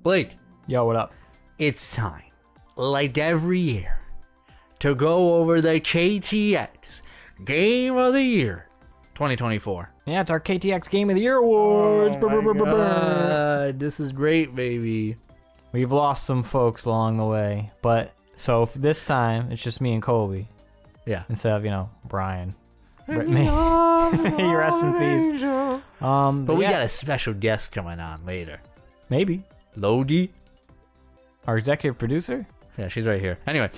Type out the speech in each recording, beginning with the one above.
Blake, Yo, what up? it's time, like every year, to go over the KTX Game of the Year 2024. Yeah, it's our KTX Game of the Year awards. This is great, baby. We've lost some folks along the way, but so this time it's just me and Colby Yeah. instead of Brian. Brittany. Rest in peace. But we got a special guest coming on later. Maybe Lodi. our executive producer. Yeah, she's right here. Anyway,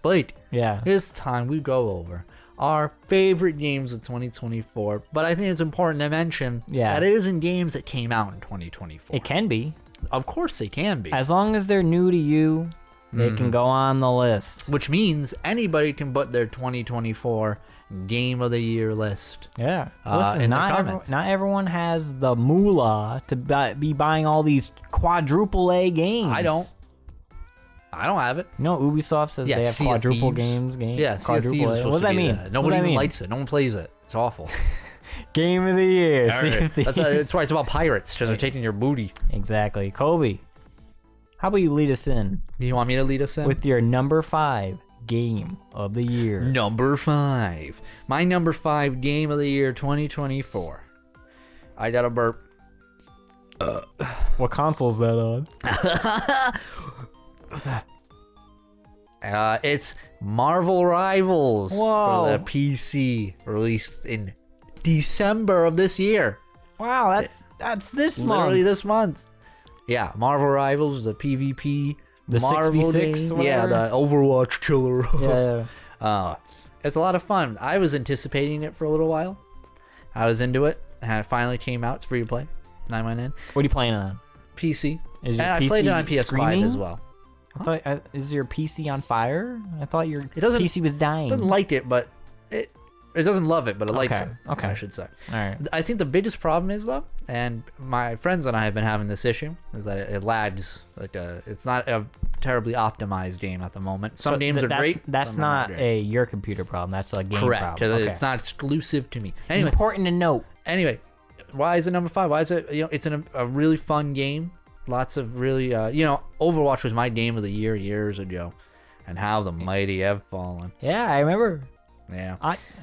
Blake, Yeah. this time we go over our favorite games of 2024. But I think it's important to mention that it isn't games that came out in 2024. It can be. Of course they can be. As long as they're new to you, they can go on the list. Which means anybody can put their 2024 Game of the Year list. Yeah. In the comments. Not everyone has the moolah to be buying all these quadruple A games. I don't have it. Ubisoft says they have Sea of quadruple Thieves. games. Yeah, Sea of Thieves Quadruple is A. supposed What does to that be mean? that. Nobody even likes it. No one plays it. It's awful. Game of the Year. All Sea right. of Thieves. That's why it's about pirates, because they're taking your booty. Exactly. Colby, how about you lead us in You want me to lead us in? with your number 5 Game of the Year? Number 5. My number 5 Game of the Year 2024. I got a burp. What console is that on? It's Marvel Rivals Whoa. for the PC, released in December of this year. Wow, that's this Literally month. this month. Yeah, Marvel Rivals, the PvP, The Marvel 6v6 game. or Yeah, whatever? the Overwatch killer. Yeah. It's a lot of fun. I was anticipating it for a little while. I was into it, and it finally came out. It's free to play. And I went in. What are you playing on? PC. Is And your I PC played it on PS5 screaming? as well. I thought, is your PC on fire? I thought your doesn't- PC was dying. It doesn't like it, but it doesn't love it, but it likes it. Okay. I should say. All right. I think the biggest problem is, though, and my friends and I have been having this issue, is that it lags. It's not a terribly optimized game at the moment. Some games are great. That's some are not great. your computer problem. That's a game Correct. problem. Okay. It's not exclusive to me. Anyway, Important to note. Why is it number 5? Why is it? It's a really fun game. Lots of really, Overwatch was my game of the year years ago, and how the mighty have fallen. Yeah, I remember. Yeah.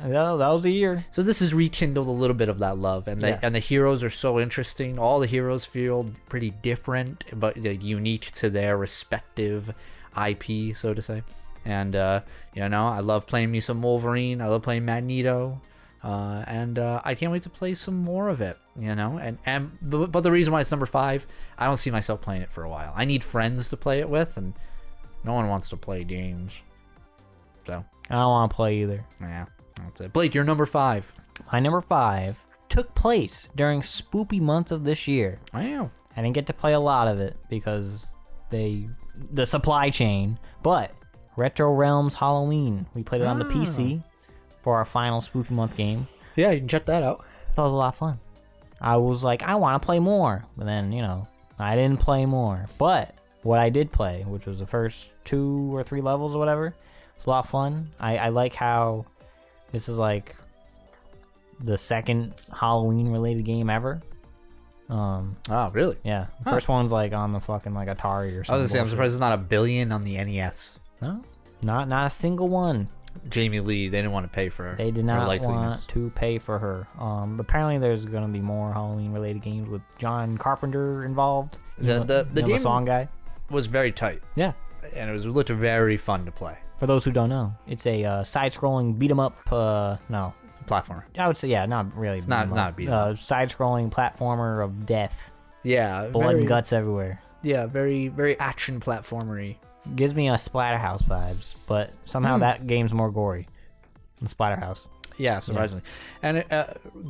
That was a year. So this has rekindled a little bit of that love, and the heroes are so interesting. All the heroes feel pretty different, but unique to their respective IP, so to say. And I love playing me some Wolverine. I love playing Magneto, and I can't wait to play some more of it. But the reason why it's number 5, I don't see myself playing it for a while. I need friends to play it with, and no one wants to play games. So I don't want to play either. yeah, that's it. Blake, you're number 5. My number 5 took place during Spoopy month of this year. Wow. I didn't get to play a lot of it because the supply chain, but Retro Realms Halloween. We played it on the PC for our final Spoopy month game. Yeah, you can check that out. Thought it was a lot of fun. I was like, I want to play more, but then I didn't play more. But what I did play, which was the first 2 or 3 levels or whatever, it's a lot of fun. I like how this is like the second Halloween related game ever. Oh, really? Yeah. The first one's like on the fucking like Atari or something. I was gonna say, I'm surprised it's not $1 billion on the NES. No, not a single one. Jamie Lee, they didn't want to pay for her. They did not want to pay for her. Apparently there's gonna be more Halloween related games with John Carpenter involved. The game song guy was very tight. Yeah. And it was literally very fun to play. For those who don't know, it's a side-scrolling beat-em-up. No, Platformer. I would say not really. It's not a beat-em-up. Side-scrolling platformer of death. Yeah. Blood and guts everywhere. Yeah, very very action platformery. Gives me a Splatterhouse vibes, but somehow that game's more gory than Splatterhouse. Yeah, surprisingly. And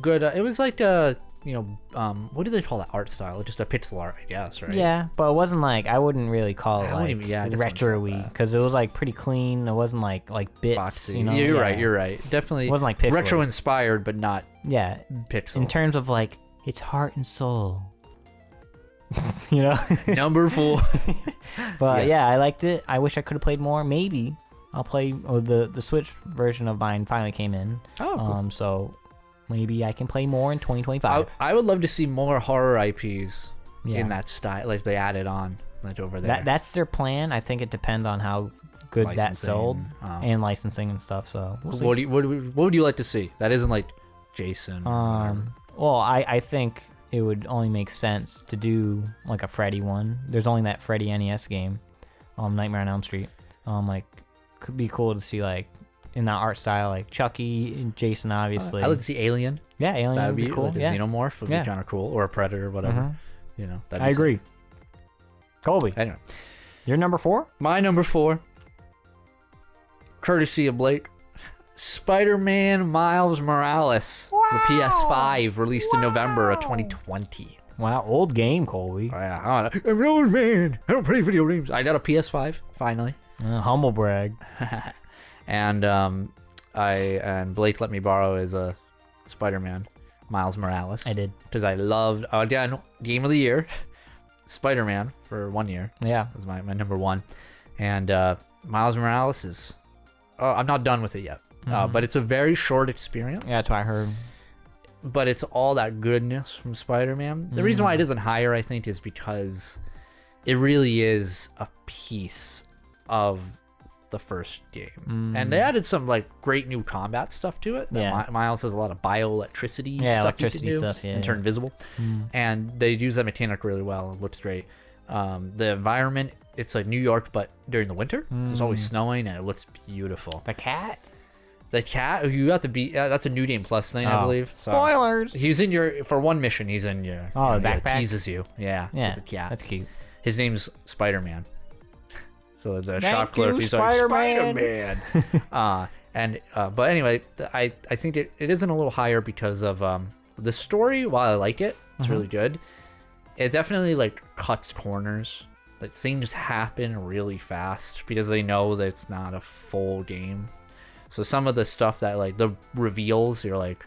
good. It was like what do they call that art style? Just a pixel art, I guess, right? Yeah, but it wasn't like, I wouldn't really call it retro-y, because it was like pretty clean. It wasn't like bits. Boxy. You're right. Definitely. It wasn't like pixel. Retro inspired, but not pixel. In terms of like its heart and soul. Number 4. But yeah, I liked it. I wish I could have played more. Maybe I'll play. The Switch version of mine finally came in. Oh, cool. So maybe I can play more in 2025. I would love to see more horror IPs in that style, like they added on. like over there. That's their plan. I think it depends on how good that sold and licensing and stuff. So we'll see. What would you like to see? That isn't like Jason. Well, I think it would only make sense to do like a Freddy one. There's only that Freddy NES game, Nightmare on Elm Street. Like could be cool to see like in that art style, like Chucky and Jason, obviously. I would see Alien. Yeah, Alien That would be cool. Like a Xenomorph would be kind of cool, or a Predator, whatever. You know, I agree. Colby. Anyway, your number 4? My number 4, courtesy of Blake, Spider-Man Miles Morales, the PS5, released in November of 2020. Wow, old game, Colby. Oh, yeah, I'm an old man. I don't play video games. I got a PS5 finally. Humble brag. And Blake let me borrow his Spider-Man Miles Morales. I did because I loved again Game of the Year, Spider-Man for 1 year. Yeah, was my number 1, and Miles Morales is. I'm not done with it yet, but it's a very short experience. Yeah, that's what I heard. But it's all that goodness from Spider-Man. The reason why it isn't higher, I think, is because it really is a piece of the first game, and they added some like great new combat stuff to it. Miles has a lot of bioelectricity stuff you can do and turn invisible, and they use that mechanic really well. It looks great. The environment, it's like New York but during the winter, so it's always snowing and it looks beautiful. The cat you got to be that's a New Game Plus thing, I believe. So spoilers. He's in your for one mission. He's in your backpack. He teases you. Yeah, with the cat. That's cute. His name's Spider-Man. So the shop clerk, he's like, Spider-Man. But anyway, I think it isn't a little higher because of the story. While I like it, it's really good. It definitely like cuts corners. Like things happen really fast because they know that it's not a full game. So some of the stuff that like the reveals, you're like,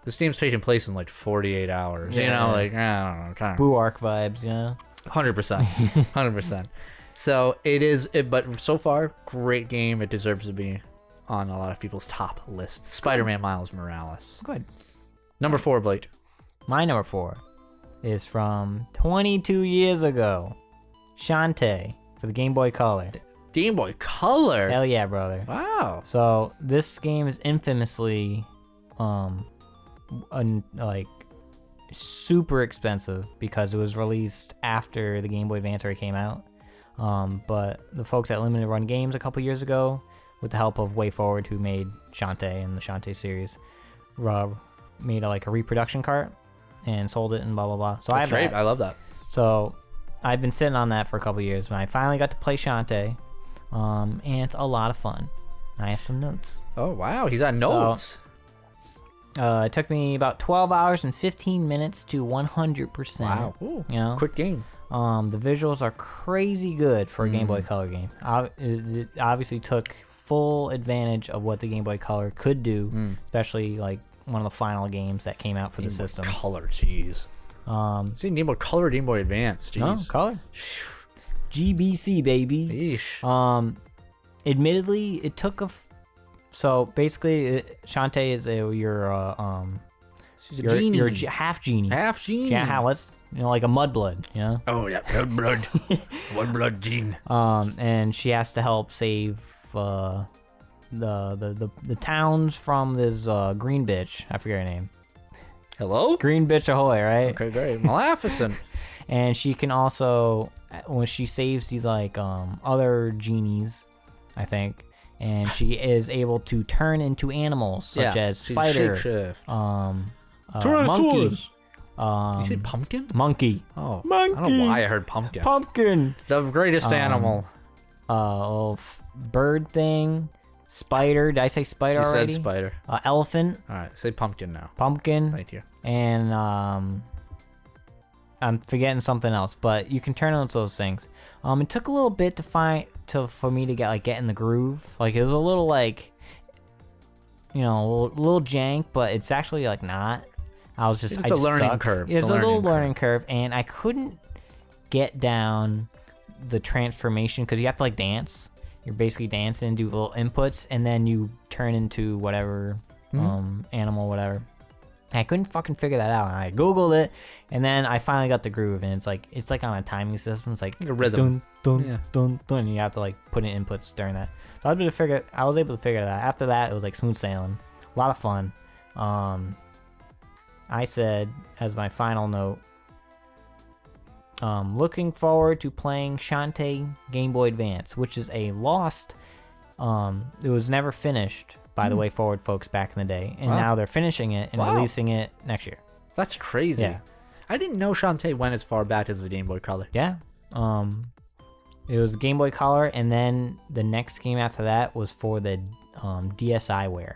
this game's taking place in like 48 hours. You know, like I don't know, kind of Boo Arc vibes. 100%, 100%. So it is, but so far, great game. It deserves to be on a lot of people's top lists. Spider-Man Miles Morales. Good. Number 4, Blake. My number 4 is from 22 years ago. Shantae for the Game Boy Color. Game Boy Color? Hell yeah, brother. Wow. So this game is infamously, like, super expensive because it was released after the Game Boy Advance already came out. But the folks at Limited Run Games a couple years ago, with the help of WayForward, who made Shantae and the Shantae series, made a reproduction cart and sold it and blah blah blah. So That's great. I love that. So I've been sitting on that for a couple years, and I finally got to play Shantae, and it's a lot of fun. I have some notes. Oh wow, he's got notes. It took me about 12 hours and 15 minutes to 100%. Wow. Ooh, quick game. The visuals are crazy good for a Game Boy Color game. It obviously took full advantage of what the Game Boy Color could do, especially like one of the final games that came out for the system. Color, jeez. See, Game Boy Color, or Game Boy Advance, jeez. No, Color. GBC, baby. Eesh. Admittedly, it took so basically, Shantae is She's a genie. You're half genie. Half genie. Yeah, like a mudblood, Oh yeah, mudblood. Mudblood gene. And she has to help save the towns from this green bitch. I forget her name. Hello? Green bitch ahoy, right? Okay, great. Maleficent. And she can also, when she saves these other genies, I think, and she is able to turn into animals such as spider, monkey. You say pumpkin? Monkey. Oh, monkey. I don't know why I heard pumpkin. Pumpkin. The greatest animal. Bird thing. Spider. Did I say spider already? You said spider. Elephant. All right, say pumpkin now. Pumpkin. Right here. And I'm forgetting something else, but you can turn on those things. It took a little bit for me to get in the groove. Like it was a little a little jank, but it's actually not. It's a learning curve. It's a little learning curve, and I couldn't get down the transformation because you have to dance. You're basically dancing and do little inputs, and then you turn into whatever animal, whatever. I couldn't fucking figure that out. And I Googled it, and then I finally got the groove, and it's like on a timing system. It's like a rhythm. Dun, dun, Yeah. dun, dun, and you have to like put in inputs during that. So I was able to figure that. After that, it was like smooth sailing. A lot of fun. I said as my final note, looking forward to playing Shantae Game Boy Advance, which is a lost. It was never finished by the Way Forward folks back in the day, and now they're finishing it and releasing it next year. That's crazy. Yeah. I didn't know Shantae went as far back as the Game Boy Color. Yeah. It was Game Boy Color, and then the next game after that was for the DSiWare.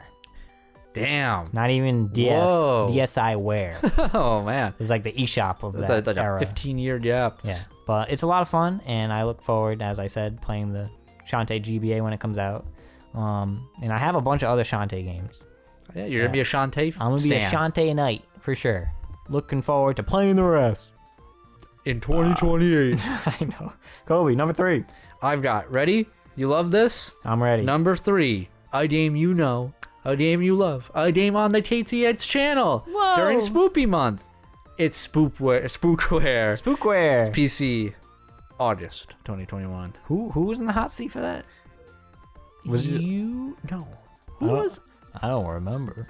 Damn. Not even DS. Whoa. DSiWare. Oh man. It was like the eShop of That's that like era. a 15-year gap. Yeah, but it's a lot of fun, and I look forward, as I said, playing the Shantae GBA when it comes out. And I have a bunch of other Shantae games. Yeah, you're gonna be a Shantae. I'm gonna be a Shantae Knight for sure. Looking forward to playing the rest in 2028. I know. Kobe, number 3. I've got ready. You love this? I'm ready. Number 3. A game you know. A game you love. A game on the KTX channel. Whoa. During Spoopy month. It's Spookware. Spookware. PC. August 2021. Who was in the hot seat for that? Was you? No. Who was? I don't remember.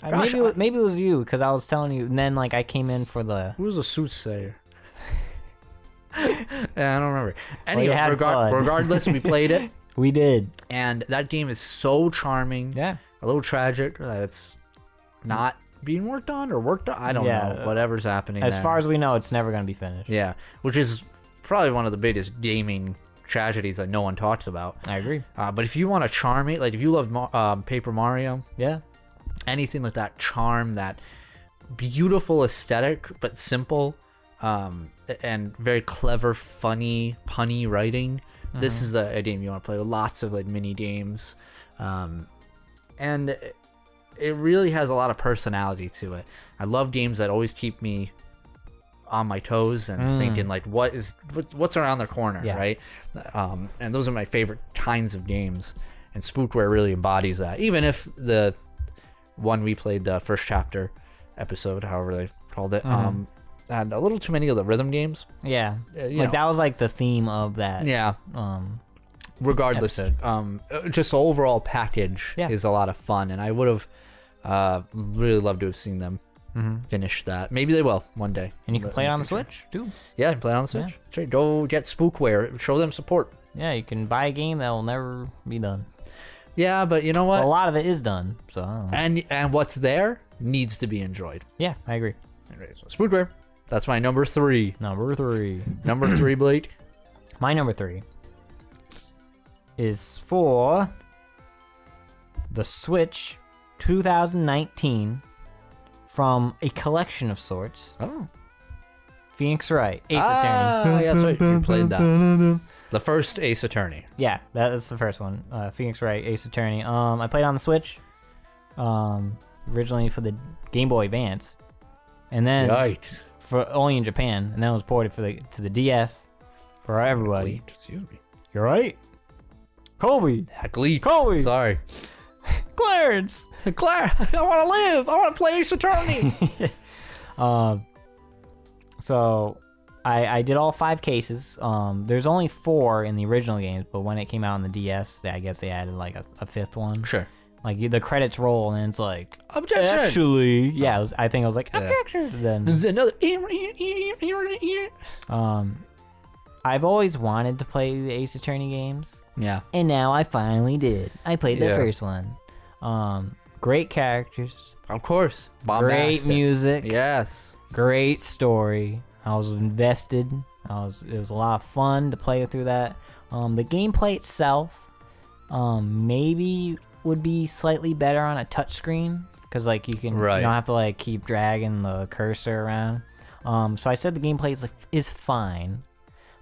Gosh, maybe it was you, because I was telling you, and then like I came in for the. Who was a soothsayer? Yeah, I don't remember. Anyway, you had fun. Regardless, we played it. We did. And that game is so charming. Yeah. A little tragic that it's not being worked on. I don't know. Whatever's happening As there. far as we know, it's never going to be finished. Yeah. Which is probably one of the biggest gaming tragedies that no one talks about. I agree. But if you want to charm it, like if you love Paper Mario. Yeah. Anything like that charm, that beautiful aesthetic, but simple, and very clever, funny, punny writing. This is a game you want to play with lots of like mini games, and it really has a lot of personality to it. I love games that always keep me on my toes and thinking like what's around the corner, right? And those are my favorite kinds of games, and Spookware really embodies that. Even if the one we played, the first chapter episode, however they called it, had a little too many of the rhythm games. Yeah, that was like the theme of that. Yeah. Regardless, just the overall package is a lot of fun, and I would have really loved to have seen them finish that. Maybe they will one day. And you can play it on the Switch too. Yeah, you can play it on the Switch. That's right. Go get Spookware. Show them support. Yeah, you can buy a game that will never be done. Yeah, but you know what? Well, a lot of it is done, so I don't know. And what's there needs to be enjoyed. Yeah, I agree. Right, so Spookware. That's my number 3. Number 3. Number 3, Blake. My number 3 is for the Switch 2019 from a collection of sorts. Oh. Phoenix Wright, Ace Attorney. Yeah, that's right. You played that. The first Ace Attorney. Yeah, that's the first one. Phoenix Wright, Ace Attorney. I played on the Switch. Originally for the Game Boy Advance, and then for only in Japan, and then it was ported to the DS for everybody. Excuse me. You're right. Kobe. Kobe. Sorry. Clarence. Claire, I want to live. I want to play Ace Attorney. So I did all 5 cases. There's only 4 in the original games, but when it came out on the DS, I guess they added like a 5th one. Sure. Like the credits roll and it's like objection. Actually, yeah. I think I was like objection. Then there's another. I've always wanted to play the Ace Attorney games. Yeah. And now I finally did. I played the first one. Great characters. Of course. Great music. Yes. Great story. I was invested. It was a lot of fun to play through that. The gameplay itself, maybe would be slightly better on a touchscreen because like you don't have to like keep dragging the cursor around. So I said the gameplay is fine,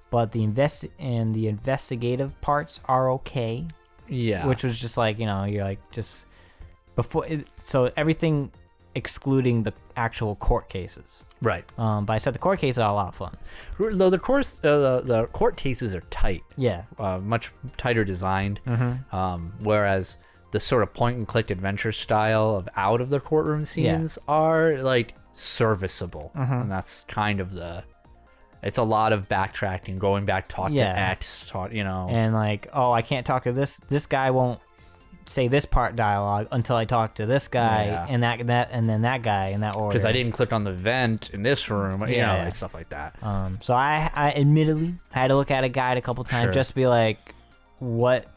but the investigative parts are okay. Yeah. Which was just like you're like just before so everything excluding the actual court cases. Right. But I said the court cases are a lot of fun. Though the court cases are tight. Yeah. Much tighter designed. Mm-hmm. Whereas the sort of point and click adventure style of out of the courtroom scenes are like serviceable, and that's kind of it's a lot of backtracking, going back, talk to X, and like, oh, I can't talk to this guy won't say this part dialogue until I talk to this guy and that and then that guy in that order, because I didn't click on the vent in this room, like stuff like that. So I admittedly had to look at a guide a couple times just to be like, what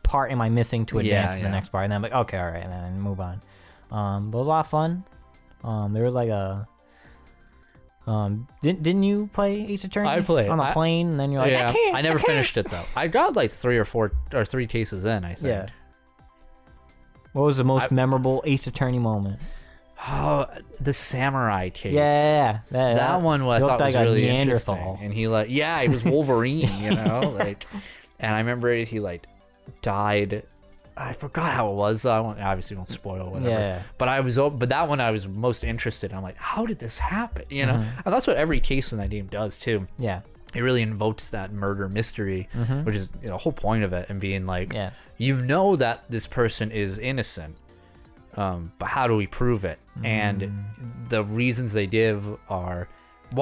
part am I missing to advance to the next part, and then I'm like, okay, all right, and then move on. But it was a lot of fun. There was like a didn't you play Ace Attorney? I played on a plane, and then you're like, I never finished it though. I got like 3 cases in, I think. Yeah. What was the most memorable Ace Attorney moment? Oh, the samurai case. Yeah, that one I thought was like really interesting. And he he was Wolverine, and I remember he died. I forgot how it was. I obviously don't spoil whatever. Yeah. But that one I was most interested in. I'm like, how did this happen? And that's what every case in that game does too. Yeah. It really invokes that murder mystery, which is the whole point of it, and being like, you know that this person is innocent, but how do we prove it? And the reasons they give are, that's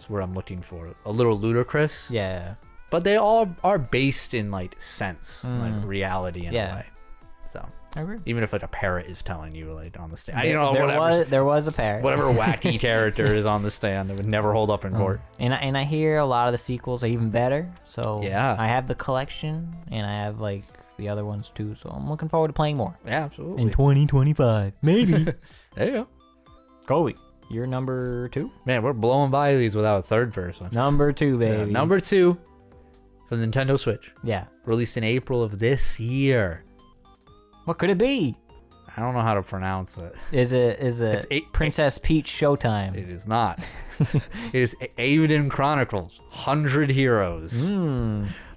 what I'm looking for, a little ludicrous. Yeah. But they all are based in sense, reality in a way. So I agree. even if a parrot is telling you on the stand, there was a parrot. Whatever wacky character is on the stand, it would never hold up in court. And I hear a lot of the sequels are even better. So yeah, I have the collection and I have the other ones too. So I'm looking forward to playing more. Yeah, absolutely. In 2025, maybe. There you go. Kobe, you're number 2. Man, we're blowing by these without a third person. Number 2, baby. Yeah, number 2 for the Nintendo Switch. Yeah. Released in April of this year. What could it be? I don't know how to pronounce it. Is it Princess Peach Showtime? It is not. It is Aiden Chronicles 100 Heroes.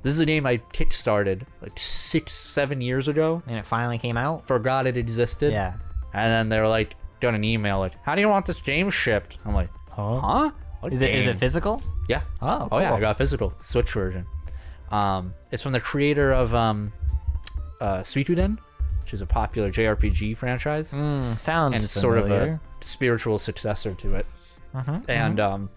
This is a game I kickstarted 6-7 years ago. And it finally came out? Forgot it existed. Yeah. And then they were got an email how do you want this game shipped? I'm like, huh? What is it physical? Yeah. Oh, cool. Yeah, I got a physical Switch version. It's from the creator of Suikoden, which is a popular JRPG franchise. Sounds and it's familiar. sort of a spiritual successor to it. And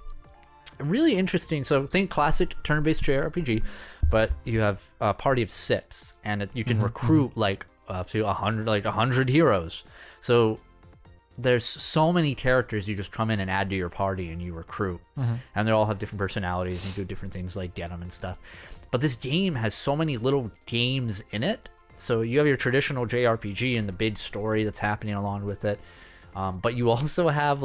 really interesting. So think classic turn-based JRPG, but you have a party of 6, and you can recruit up to 100 heroes. So there's so many characters you just come in and add to your party and you recruit, and they all have different personalities and do different things like get them and stuff. But this game has so many little games in it. So you have your traditional JRPG and the big story that's happening along with it, but you also have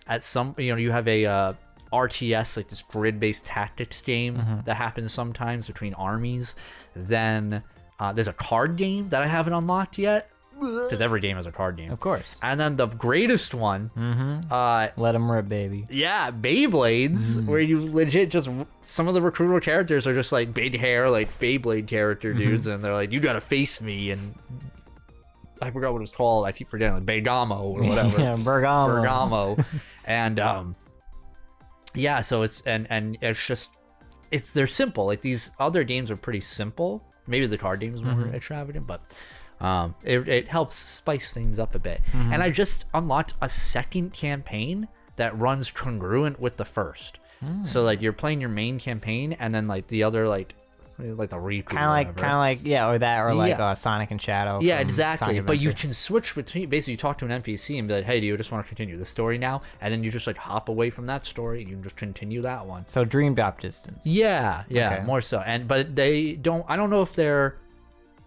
at some you have a RTS, this grid-based tactics game that happens sometimes between armies. Then there's a card game that I haven't unlocked yet, because every game has a card game, of course. And then the greatest one, let them rip, baby. Yeah, Beyblades, where you legit just, some of the recruiter characters are just big hair, Beyblade character dudes, and they're you gotta face me, and I forgot what it was called. I keep forgetting, Bergamo or whatever. Yeah, Bergamo. And yeah, so it's and it's just they're simple. These other games are pretty simple. Maybe the card games more extravagant, but it helps spice things up a bit. And I just unlocked a second campaign that runs congruent with the first. So you're playing your main campaign, and then the other the Riku, kind of like or that, or Sonic and Shadow. Yeah, exactly. But you can switch between. Basically, you talk to an NPC and be like, "Hey, do you just want to continue the story now?" And then you just hop away from that story and you can just continue that one. So dream drop distance. Yeah, Okay. More so. But they don't. I don't know if their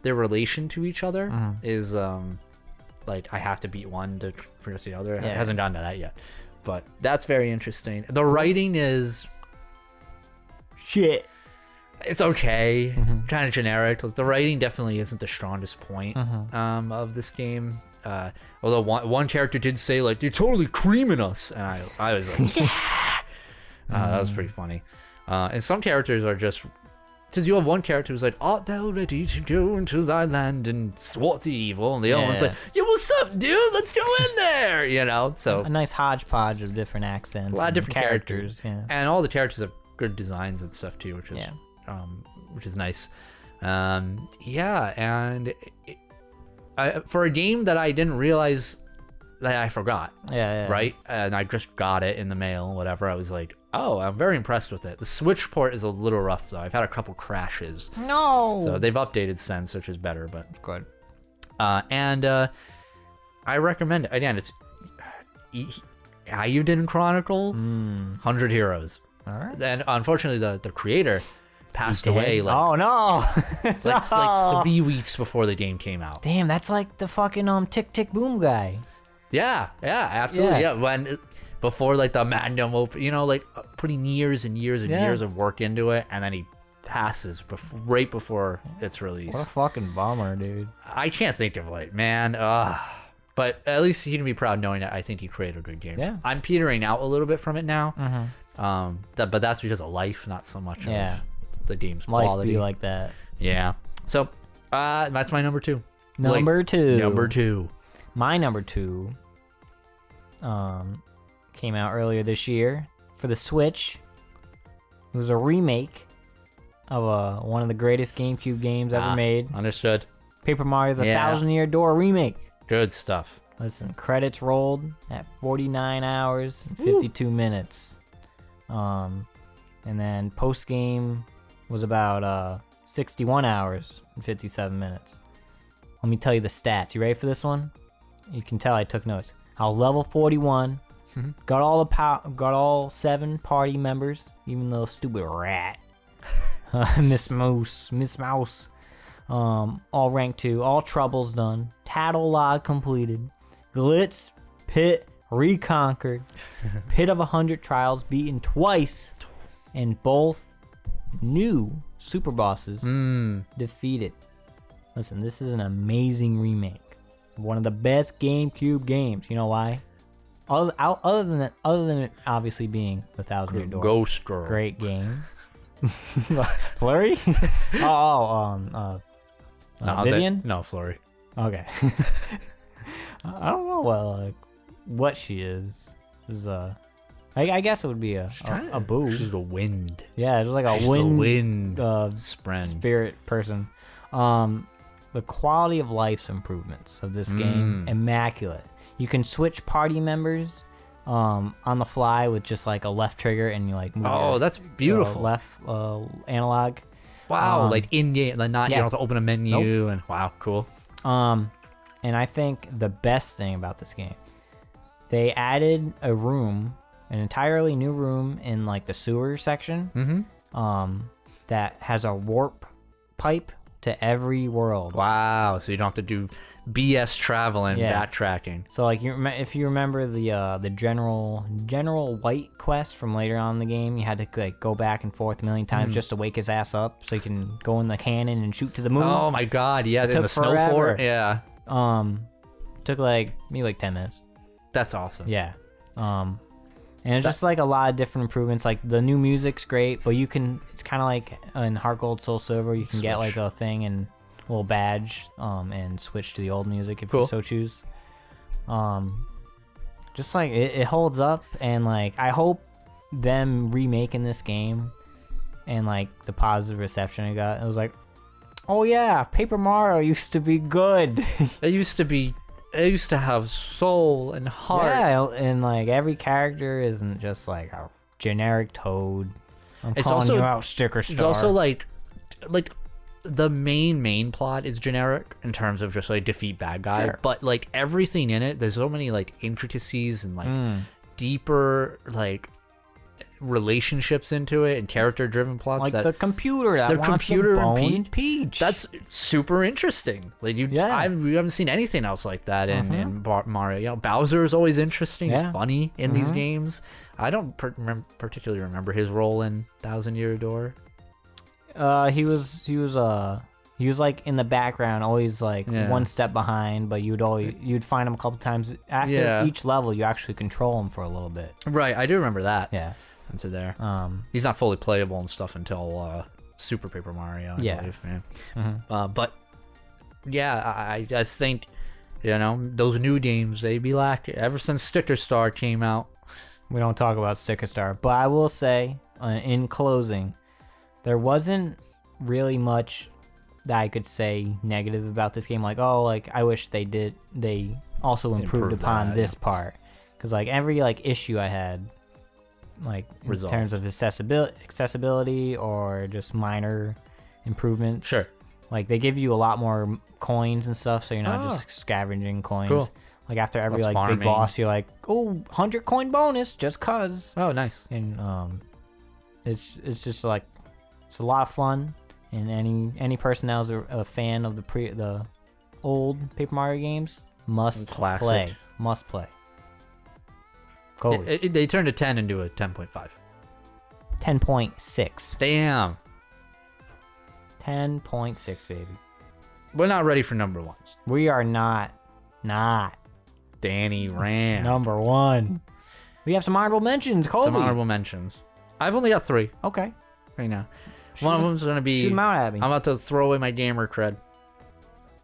relation to each other is I have to beat one to progress the other. It hasn't gotten to that yet, but that's very interesting. The writing is shit. It's okay, kind of generic. The writing definitely isn't the strongest point of this game. Although one character did say you're totally creaming us, and I was like, yeah. That was pretty funny. And some characters are just, because you have one character who's art thou ready to go into thy land and thwart the evil, and the other one's yo, what's up, dude? Let's go in there. So a nice hodgepodge of different accents, a lot of different characters. Yeah. And all the characters have good designs and stuff too, which is nice. Yeah, and for a game that I didn't realize that I forgot, Yeah. right? And I just got it in the mail, whatever. I was like, oh, I'm very impressed with it. The Switch port is a little rough, though. I've had a couple crashes. No. So they've updated since, which is better, but Good. and I recommend it. Again, it's Ayuden Chronicle, 100 Heroes. All right. And unfortunately, the creator passed away like, oh no. like 3 weeks before the game came out. Damn, that's like the fucking Tick Tick Boom guy. Yeah, absolutely. Yeah, when before like the Magnum open, like putting years and years and years of work into it, and then he passes right before its release. What a fucking bummer, dude. I can't think of it, man. But at least he can be proud knowing that I think he created a good game. Yeah. I'm petering out a little bit from it now. But that's because of life, not so much of the game's quality. Life be like that. Yeah. So that's my number 2. Number 2. Number 2. My number 2 came out earlier this year for the Switch. It was a remake of one of the greatest GameCube games ever made. Understood. Paper Mario: The Thousand Year Door remake. Good stuff. Listen, credits rolled at 49 hours and 52 minutes. And then post game was about 61 hours and 57 minutes. Let me tell you the stats. You ready for this one? You can tell I took notes. I was level 41. Got all 7 party members, even though stupid rat. Miss Mouse. All rank 2, all troubles done, tattle log completed, glitz pit reconquered, pit of 100 trials beaten twice, and both new super bosses defeated. Listen, this is an amazing remake, one of the best GameCube games. You know why? Other than it obviously being The Thousand Year Door, Ghost Girl, great game. Flurry? Vivian? No, Flurry. Okay. I don't know what she is. I guess it would be a boo. She's the wind. Yeah, it's like She's wind Spren. spirit person. The quality of life's improvements of this game, immaculate. You can switch party members on the fly with just like a left trigger, and you like move that's beautiful. left analog. Wow, like in game, like not you don't have to open a menu. And wow, cool. And I think the best thing about this game, they added an entirely new room in like the sewer section, that has a warp pipe to every world. Wow, so you don't have to do BS traveling, backtracking. So like if you remember the General White quest from later on in the game, you had to like go back and forth a million times just to wake his ass up so you can go in the cannon and shoot to the moon. Oh my god, yeah, in the snow fort. Yeah. Took maybe 10 minutes. That's awesome. Yeah. And it's just like a lot of different improvements. Like the new music's great, but it's kind of like in Heart Gold Soul Silver, you can get like a thing and a little badge and switch to the old music if you so choose. Just like it holds up, and like I hope them remaking this game and like the positive reception it got, it was like, oh yeah, Paper Mario used to be good. It used to have soul and heart. Yeah, and like every character isn't just like a generic Toad. I'm calling you out, Sticker Star. It's also like the main plot is generic in terms of just like defeat bad guy, but like everything in it, there's so many like intricacies and like deeper like relationships into it and character driven plots, like the computer that wants to bone Peach. That's super interesting. Like we haven't seen anything else like that in Mario. Bowser is always interesting. He's funny in these games. I don't particularly remember his role in Thousand Year Door. He was like in the background, always like one step behind, but you'd find him a couple times after each level. You actually control him for a little bit. Right, I do remember that. Yeah. Into there. He's not fully playable and stuff until Super Paper Mario, I believe. Yeah. But yeah, I just think, those new games, they be lacking. Ever since Sticker Star came out. We don't talk about Sticker Star, but I will say, in closing, there wasn't really much that I could say negative about this game. Like, oh, like I wish they also improved upon this part. Because like every like issue I had, like in terms of accessibility or just minor improvements. Sure. Like they give you a lot more coins and stuff, so you're not just scavenging coins. Cool. Like after every Less like farming. big boss, you're like, oh, 100 coin bonus just cause. Oh, nice. And it's just like it's a lot of fun. And any person that was a fan of the old Paper Mario games must play. Must play. They turned a 10 into a 10.5. 10.6. Damn. 10.6, baby. We're not ready for number ones. We are not. Danny Ram. Number one. We have some honorable mentions, Colby. Some honorable mentions. I've only got 3. Okay. Right now. One of them's going to be... Shoot them out at me. I'm about to throw away my gamer cred.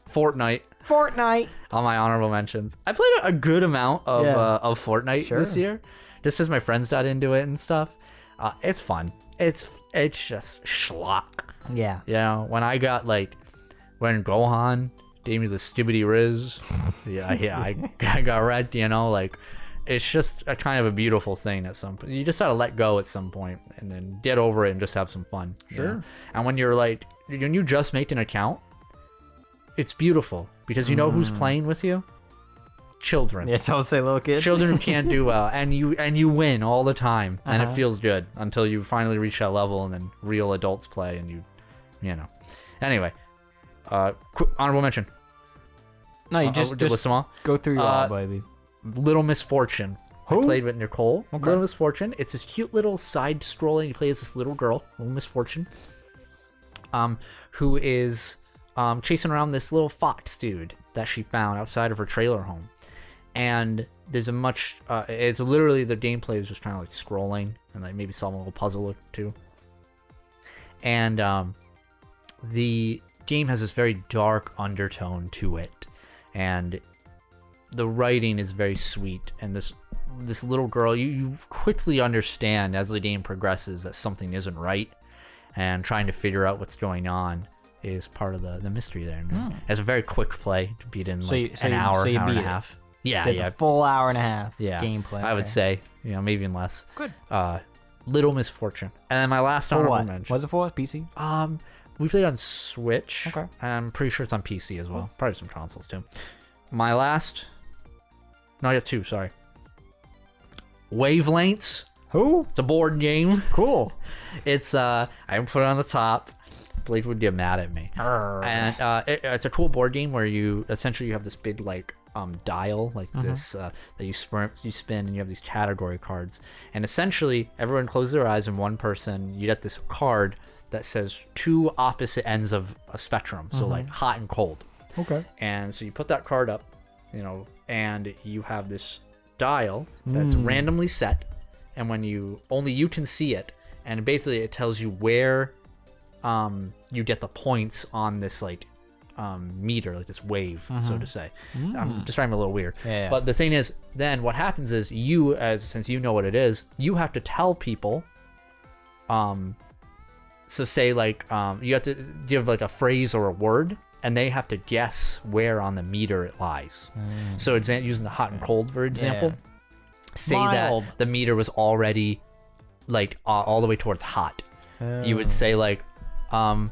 Fortnite. On my honorable mentions. I played a good amount of Fortnite this year. Just because my friends got into it and stuff. It's fun. It's just schlock. Yeah. You know, when I got like... When Gohan gave me the Stibbity Riz. I got wrecked, you know, like... It's just a kind of a beautiful thing at some point. You just gotta let go at some point and then get over it and just have some fun. Sure. You know? And when you're like, when you just make an account, it's beautiful because you know who's playing with you? Children. Yeah, don't say little kids. Children who can't do well, and you win all the time, and it feels good until you finally reach that level, and then real adults play, and you know. Anyway, honorable mention. No, you just list them all. Go through your all, baby. Little Misfortune. Who? I played with Nicole. Okay. Little Misfortune. It's this cute little side-scrolling. You play as this little girl, Little Misfortune, who is chasing around this little fox dude that she found outside of her trailer home. And there's it's literally the gameplay is just kind of like scrolling and like maybe solving a little puzzle or two. And the game has this very dark undertone to it, and the writing is very sweet, and this little girl, you quickly understand as the game progresses that something isn't right, and trying to figure out what's going on is part of the mystery there. It's a very quick play to beat in an hour and a half. Yeah. Full hour and a half gameplay. I would say, maybe even less. Good. Little Misfortune. And then my last honorable mention. What's it for? PC? We played on Switch. Okay. I'm pretty sure it's on PC as well. Probably some consoles too. My last... No, I got 2, sorry. Wavelengths. Who? It's a board game. Cool. It's, I put it on the top. Blade would get mad at me. And it's a cool board game where you have this big, like, dial, like this, that you spin, and you have these category cards. And essentially, everyone closes their eyes, and one person, you get this card that says 2 opposite ends of a spectrum. So, like, hot and cold. Okay. And so you put that card up, and you have this dial that's randomly set, and when only you can see it, and basically it tells you where you get the points on this like meter, like this wave, so to say. I'm describing it a little weird, but the thing is, then what happens is since you know what it is, you have to tell people. So say like you have to give like a phrase or a word, and they have to guess where on the meter it lies. So using the hot and cold, for example, say Mild. that the meter was already like all the way towards hot. You would say like the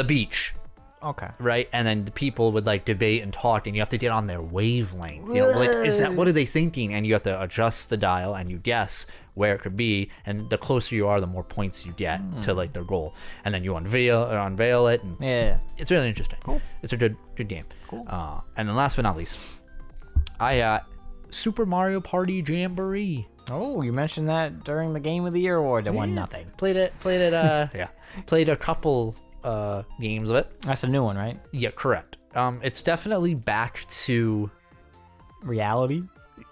beach. Okay. Right? And then the people would like debate and talk, and you have to get on their wavelength. Like, what are they thinking? And you have to adjust the dial, and you guess where it could be, and the closer you are, the more points you get to like their goal. And then you unveil it, and it's really interesting. Cool. It's a good game. Cool. And then last but not least, I Super Mario Party Jamboree. Oh, you mentioned that during the Game of the Year award that won nothing. Played it. Played a couple games of it. That's a new one, right? Yeah, correct. It's definitely back to reality.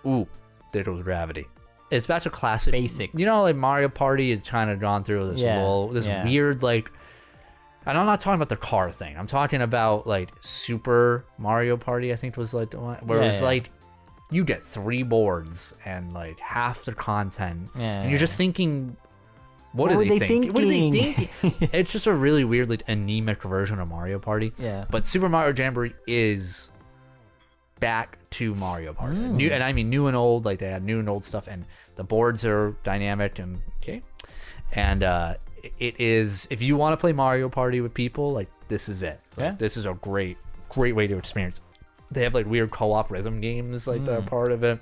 Ooh, there goes gravity. It's back to classic basics. Like Mario Party has kind of gone through this weird like. And I'm not talking about the car thing. I'm talking about like Super Mario Party. I think was like the one where it was like you get 3 boards and like half the content, and you're just thinking What were are they they thinking? What are they thinking? thinking? It's just a really weird, like, anemic version of Mario Party. Yeah. But Super Mario Jamboree is back to Mario Party. New, and I mean new and old. Like, they had new and old stuff, and the boards are dynamic and okay. And it is, if you want to play Mario Party with people, like, this is it. Like, Yeah. this is a great way to experience. They have like weird co-op rhythm games like that are part of it.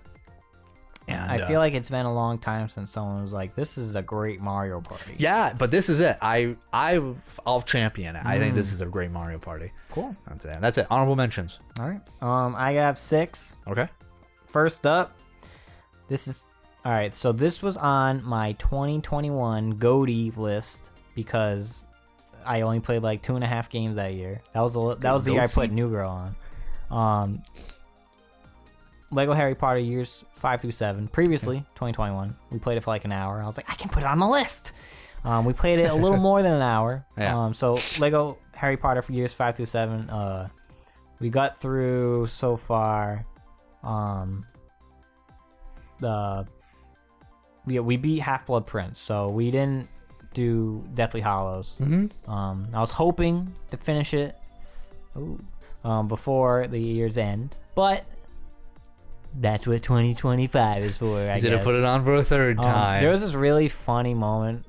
And I feel like it's been a long time since someone was like, "This is a great Mario Party." yeah, but this is it. I'll champion it. I think this is a great Mario Party. Cool. That's it. Honorable mentions. All right. I have 6. Okay. First up, this is all right. So this was on my 2021 GOTY list because I only played like 2.5 games that year. That was the year I put New Girl on. Lego Harry Potter years 5 through 7. Previously, 2021, we played it for like an hour. I was like, I can put it on the list. We played it a little more than an hour. Yeah. So Lego Harry Potter for years 5 through 7. We got through so far. We beat Half-Blood Prince, so we didn't do Deathly Hallows. I was hoping to finish it before the year's end, but that's what 2025 is for, I guess. He's gonna put it on for a third time. There was this really funny moment.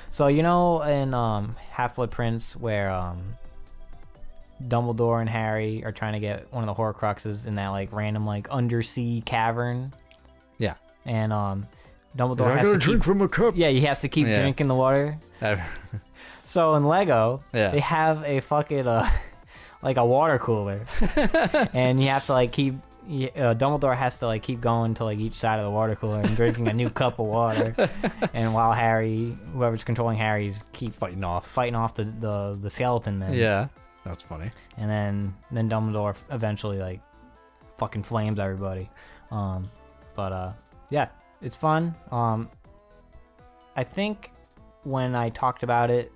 So, you know, in Half-Blood Prince, where Dumbledore and Harry are trying to get one of the Horcruxes in that like random like undersea cavern. Yeah. And Dumbledore has to drink from a cup. Yeah, he has to keep drinking the water. So in Lego, they have a fucking like a water cooler, and you have to like keep. Dumbledore has to like keep going to like each side of the water cooler and drinking a new cup of water, and while Harry, whoever's controlling Harry's, keep fighting off the skeleton man. Yeah, that's funny. And then Dumbledore eventually like fucking flames everybody. Yeah, it's fun. I think when I talked about it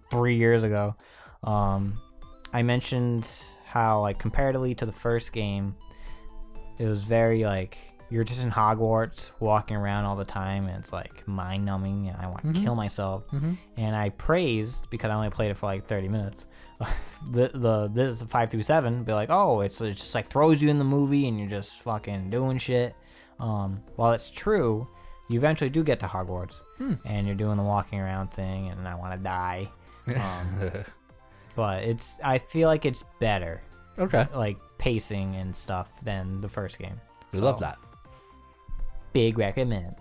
3 years ago, I mentioned how like comparatively to the first game, it was very like you're just in Hogwarts walking around all the time, and it's like mind numbing, and I want to kill myself. And I praised, because I only played it for like 30 minutes, this 5 through 7, be like, oh, it's just like throws you in the movie and you're just fucking doing shit. While it's true, you eventually do get to Hogwarts and you're doing the walking around thing, and I want to die. But I feel like it's better. Okay. Like pacing and stuff than the first game. We love that. Big recommend.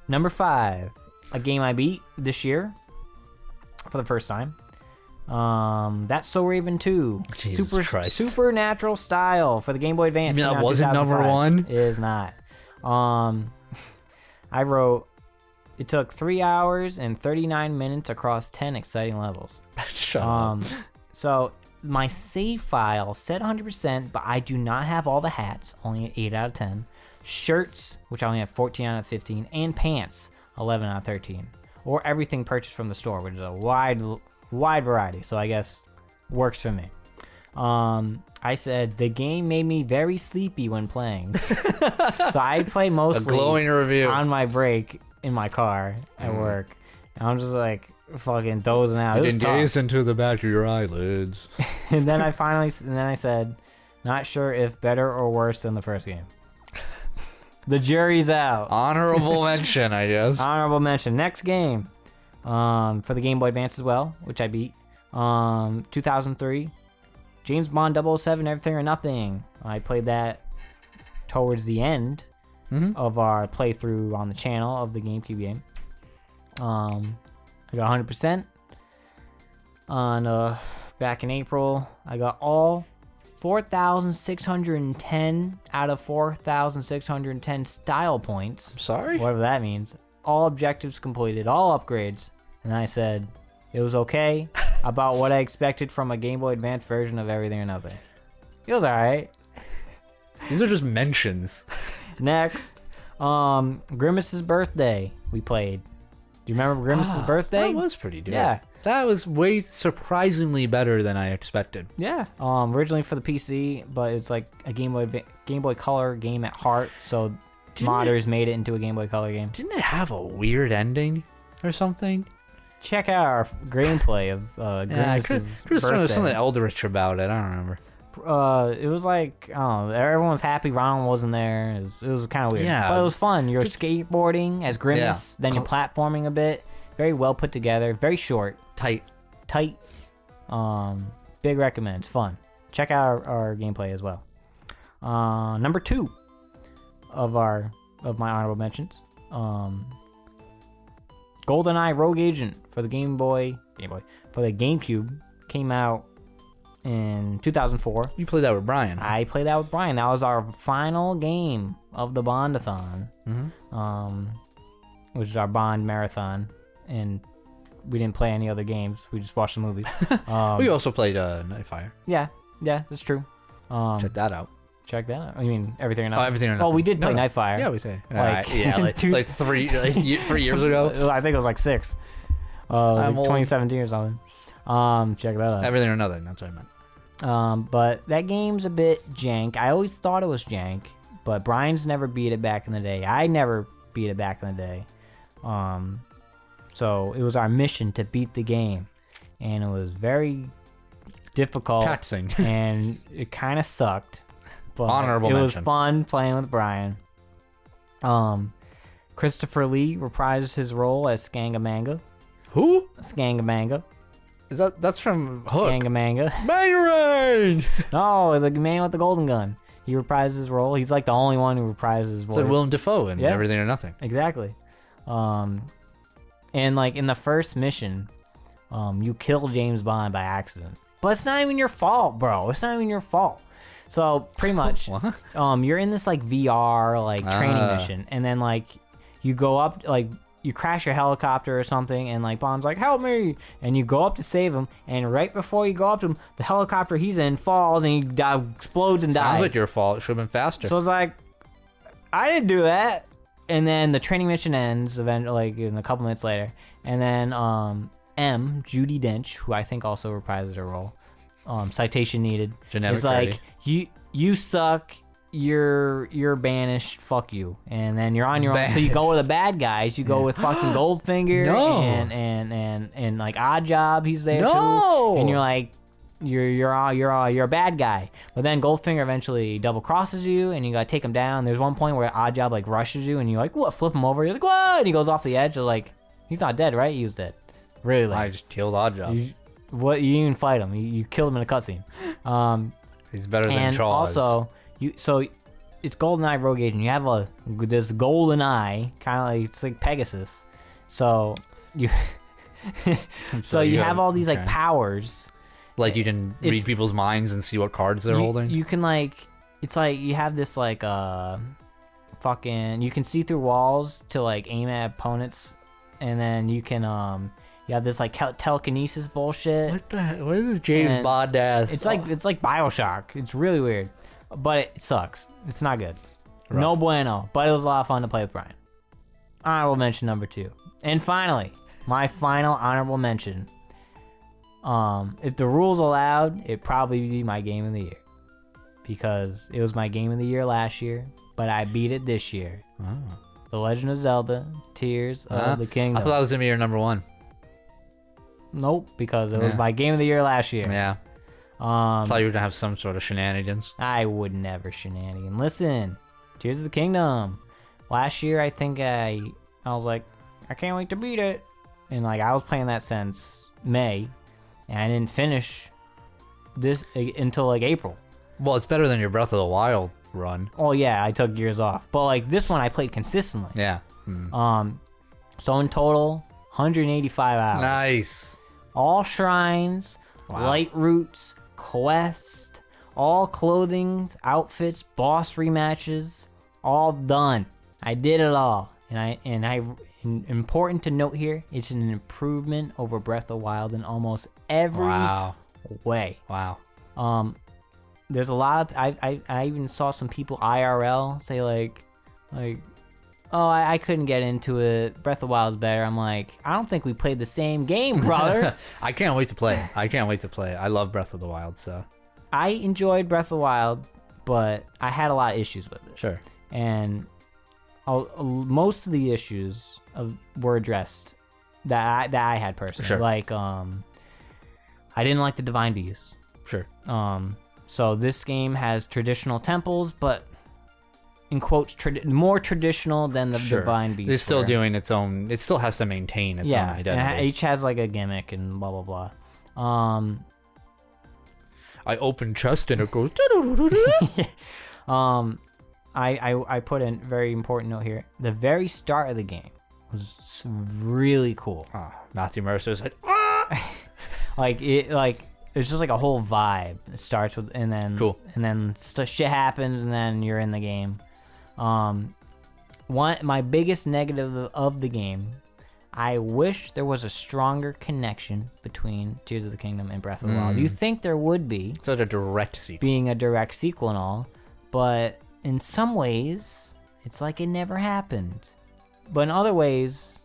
Number 5, a game I beat this year for the first time. That's So Raven 2. Jesus Christ. Supernatural Style for the Game Boy Advance. You mean that wasn't number 1? It is not. I wrote, it took 3 hours and 39 minutes across 10 exciting levels. Shut up. So my save file said 100%, but I do not have all the hats, only 8 out of 10. Shirts, which I only have 14 out of 15, and pants, 11 out of 13. Or everything purchased from the store, which is a wide variety, so I guess works for me. I said the game made me very sleepy when playing. So I play mostly a glowing review on my break in my car at work. And I'm just like fucking dozing out. You can gaze into the back of your eyelids. And then I said, not sure if better or worse than the first game. The jury's out. Honorable mention, I guess. Honorable mention. Next game. For the Game Boy Advance as well, which I beat. 2003. James Bond 007, Everything or Nothing. I played that towards the end of our playthrough on the channel of the GameCube game. I got 100% on back in April. I got all 4,610 out of 4,610 style points. I'm sorry? Whatever that means. All objectives completed, all upgrades. And I said it was okay, about what I expected from a Game Boy Advance version of Everything or Nothing. It was alright. These are just mentions. Next, Grimace's Birthday we played. Do you remember Grimace's Birthday? That was pretty good. Yeah. That was way surprisingly better than I expected. Yeah. Originally for the PC, but it's like a Game Boy Color game at heart, so modders made it into a Game Boy Color game. Didn't it have a weird ending? or something. Check out our gameplay of Grimace's Chris birthday. something eldritch about it. I don't remember. It was like, I don't know, everyone was happy Ron wasn't there. It was kind of weird. Yeah. But it was fun. You're skateboarding as Grimace, then you're platforming a bit. Very well put together. Very short. Tight. Big recommend. It's fun. Check out our gameplay as well. Number 2 of my honorable mentions. GoldenEye Rogue Agent for the for the GameCube came out in 2004. You played that with Brian. I played that with Brian. That was our final game of the Bondathon, which is our Bond marathon, and we didn't play any other games. We just watched the movies. We also played Nightfire. Yeah, that's true. Check that out. Check that out. I mean, Everything or Nothing. Everything or Nothing. Oh, we did play Nightfire. Yeah, we say. Like, like 3 years ago. I think it was like 6. Like 2017 or something. Check that out. Everything or Nothing. That's what I meant. But that game's a bit jank. I always thought it was jank, but Brian's never beat it back in the day. I never beat it back in the day. So it was our mission to beat the game, and it was very difficult. Taxing. And it kind of sucked. But Honorable it mention. was fun playing with Brian. Christopher Lee reprised his role as Skangamanga. Who? Skangamanga. Is that's from Hook? Skangamanga. Bangarang! No, the man with the golden gun. He reprised his role. He's like the only one who reprises his voice. It's like Willem Dafoe in Everything or Nothing. Exactly. And like in the first mission, you kill James Bond by accident. But it's not even your fault, bro. It's not even your fault. So pretty much, you're in this like VR like training mission, and then like you go up, like you crash your helicopter or something, and like Bond's like, "Help me!" And you go up to save him, and right before you go up to him, the helicopter he's in falls and he explodes and dies. Sounds like your fault. It should have been faster. So it's like, I didn't do that. And then the training mission ends eventually, like in a couple minutes later, and then Judi Dench, who I think also reprises her role, citation needed. Genetic is like, you suck. You're banished. Fuck you. And then you're on your own. So you go with the bad guys. You go with fucking Goldfinger and like Odd Job. He's there too. And you're like, you're a bad guy. But then Goldfinger eventually double crosses you, and you gotta take him down. There's one point where Odd Job like rushes you, and you like, what? Flip him over. You're like, what? And he goes off the edge. You're like, he's not dead, right? He was dead. Really? I just killed Odd Job. You didn't even fight him. You killed him in a cutscene. He's better than and Charles. Also, it's GoldenEye Rogue Agent. You have this golden eye, kind of like, it's like Pegasus. So you have all these like powers. Like you can read people's minds and see what cards they're holding. You can like, it's like you have this like fucking, you can see through walls to like aim at opponents, and then you can you have this like telekinesis bullshit. What the heck? What is this James Bond ass? It's like BioShock. It's really weird, but it sucks. It's not good. Rough. No bueno. But it was a lot of fun to play with Brian. Honorable mention number 2, and finally, my final honorable mention. If the rules allowed, it'd probably be my game of the year, because it was my game of the year last year, but I beat it this year. The Legend of Zelda: Tears of the Kingdom. I thought that was gonna be your number 1. Nope, because it was my game of the year last year. Yeah. I thought you were gonna have some sort of shenanigans. I would never shenanigan. Listen, Tears of the Kingdom. Last year, I think I was like, I can't wait to beat it, and like I was playing that since May, and I didn't finish this until like April. Well, it's better than your Breath of the Wild run. Oh yeah, I took years off, but like this one, I played consistently. Yeah. So in total, 185 hours. Nice. All shrines, light routes, quest, all clothing, outfits, boss rematches, all done. I did it all, and important to note here, it's an improvement over Breath of the Wild in almost every way. Wow. There's a lot of I even saw some people IRL say like, oh, I couldn't get into it. Breath of the Wild's better. I'm like, I don't think we played the same game, brother. I can't wait to play it. I love Breath of the Wild, so. I enjoyed Breath of the Wild, but I had a lot of issues with it. Sure. And most of the issues were addressed that I had personally. Sure. Like, I didn't like the Divine Beasts. Sure. So this game has traditional temples, but in quotes, more traditional than the Divine Beasts. It's still were. doing its own. It still has to maintain its own identity. And each has like a gimmick and blah blah blah. I open chest and it goes. I put a very important note here. The very start of the game was really cool. Matthew Mercer's like, It's just like a whole vibe. It starts with and then shit happens and then you're in the game. My biggest negative of the game, I wish there was a stronger connection between Tears of the Kingdom and Breath of the Wild. You think there would be, it's like a direct sequel. being a direct sequel and all, but in some ways, it's like it never happened. But in other ways,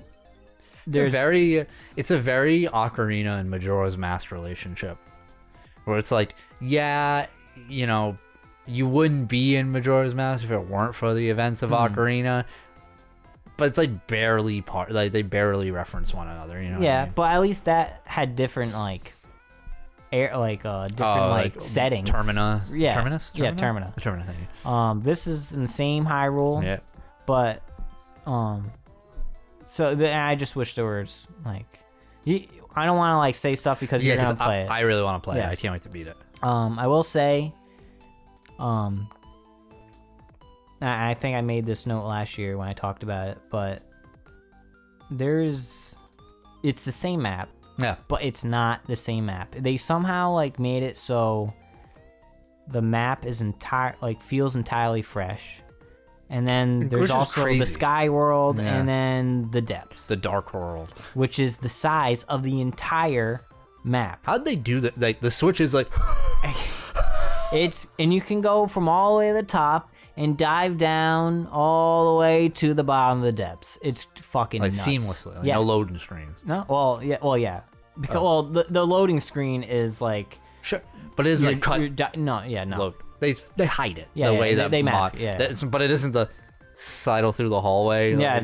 it's a very Ocarina and Majora's Mask relationship, where it's like, yeah, you know, you wouldn't be in Majora's Mask if it weren't for the events of Ocarina, but it's like barely part. Like they barely reference one another, you know. Yeah, what I mean? but at least that had different settings. Termina. Yeah. Terminus. Yeah, Termina. Termina thing. This is in the same Hyrule. Yeah. But I just wish there was I don't want to say stuff because you're gonna play it. I really want to play it. Yeah. I can't wait to beat it. I will say, I think I made this note last year when I talked about it, but it's the same map. Yeah. But it's not the same map. They somehow made it so the map is feels entirely fresh. And then there's also the Sky World and then the Depths. The Dark World. Which is the size of the entire map. How'd they do that? Like the Switch is like and you can go from all the way to the top and dive down all the way to the bottom of the depths. It's fucking nuts. Seamlessly. No loading screen. No? Well, yeah. Because the loading screen is sure, but it isn't cut. No. Load. They hide it. Yeah, the way that they mask it. Yeah. But it isn't the sidle through the hallway. Thing. I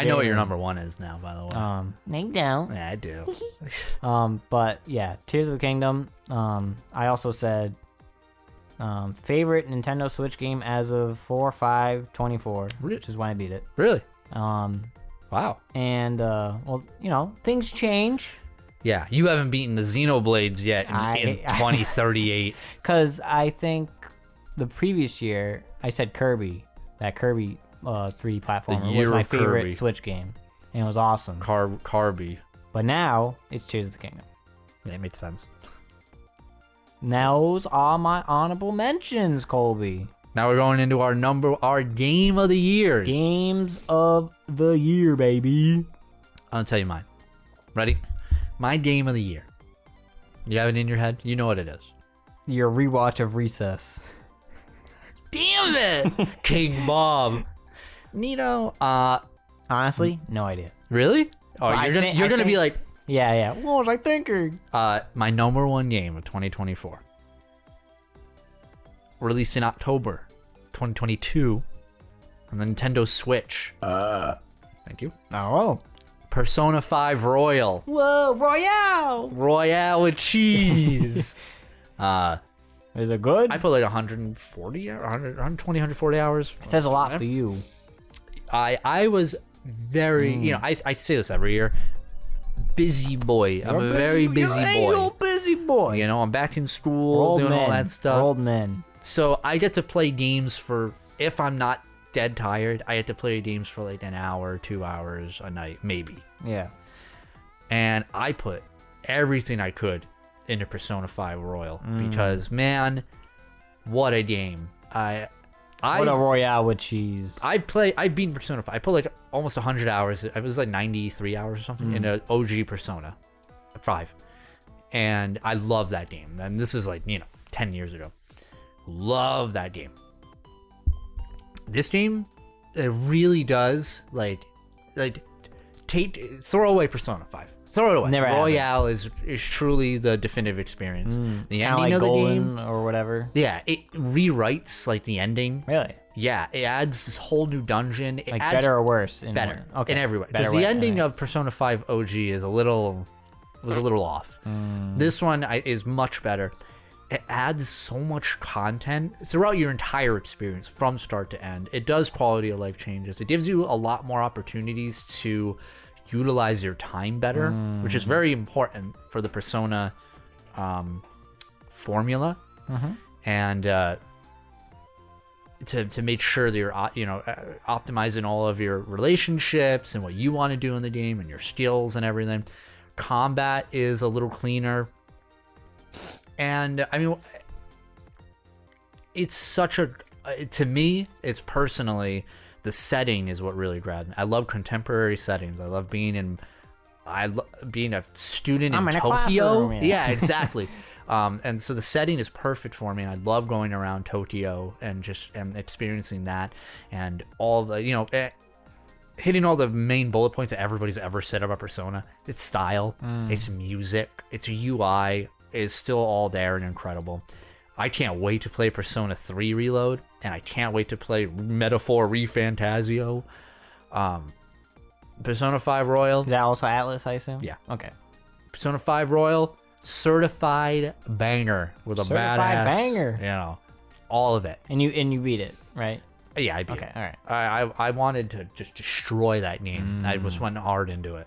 know what your number one is now, by the way. Name down. Yeah, I do. But yeah, Tears of the Kingdom. I also said favorite Nintendo Switch game as of 4/5/24, which is when I beat it. Really? Wow. And things change. Yeah, you haven't beaten the Xenoblades yet in 2038. Because I think the previous year I said Kirby. That Kirby 3D platformer was my favorite Switch game, and it was awesome. Carby. But now it's Tears of the Kingdom. Yeah, it makes sense. Those are my honorable mentions, Colby. Now we're going into our game of the year. Games of the year, baby. I'll tell you mine. Ready? My game of the year. You have it in your head? You know what it is. Your rewatch of Recess. Damn it! King Bob. Nito, honestly, no idea. Really? Oh, you're gonna be like, yeah. What was I thinking? My number one game of 2024, released in October 2022 on the Nintendo Switch. Thank you. Oh. Persona 5 Royal. Whoa, Royale with cheese. Is it good? I put like 140 hours. It says a lot for you. I was very, I say this every year. Busy boy. I'm a very busy boy. You're a busy boy. You know, I'm back in school doing all that stuff. Old men. So I get to play games for, if I'm not dead tired, I get to play games for like an hour, 2 hours a night, maybe. Yeah. And I put everything I could into Persona 5 Royal because, man, what a game. What a Royale with cheese. I've beaten Persona 5. I put like almost 100 hours. It was like 93 hours or something in an OG Persona 5. And I love that game. And this is like, 10 years ago. Love that game. This game, it really does throw away Persona 5. Throw it away. Never Royale is truly the definitive experience. The ending like of the Golden game or whatever. Yeah, it rewrites like the ending. Really? Yeah, it adds this whole new dungeon. It Like adds better or worse? better Okay. in every way. Better Because way, the ending alright. of Persona 5 OG was a little off. This one is much better. It adds so much content throughout your entire experience from start to end. It does quality of life changes. It gives you a lot more opportunities to utilize your time better, which is very important for the Persona formula. And to make sure that you're optimizing all of your relationships and what you want to do in the game and your skills and everything. Combat is a little cleaner. And I mean, it's such a, to me, it's personally, the setting is what really grabbed me. I love contemporary settings. I love being being a student in a Tokyo. classroom, Yeah, exactly. And so the setting is perfect for me. I love going around Tokyo and experiencing that and all the, hitting all the main bullet points that everybody's ever said about Persona. Its style, its music, its UI is still all there and incredible. I can't wait to play Persona 3 Reload, and I can't wait to play Metaphor ReFantazio. Persona 5 Royal. Is that also Atlas, I assume? Yeah. Okay. Persona 5 Royal, certified banger with a Certified badass banger. All of it. And you beat it, right? Yeah, I beat Okay, it. all right. I wanted to just destroy that game. I just went hard into it.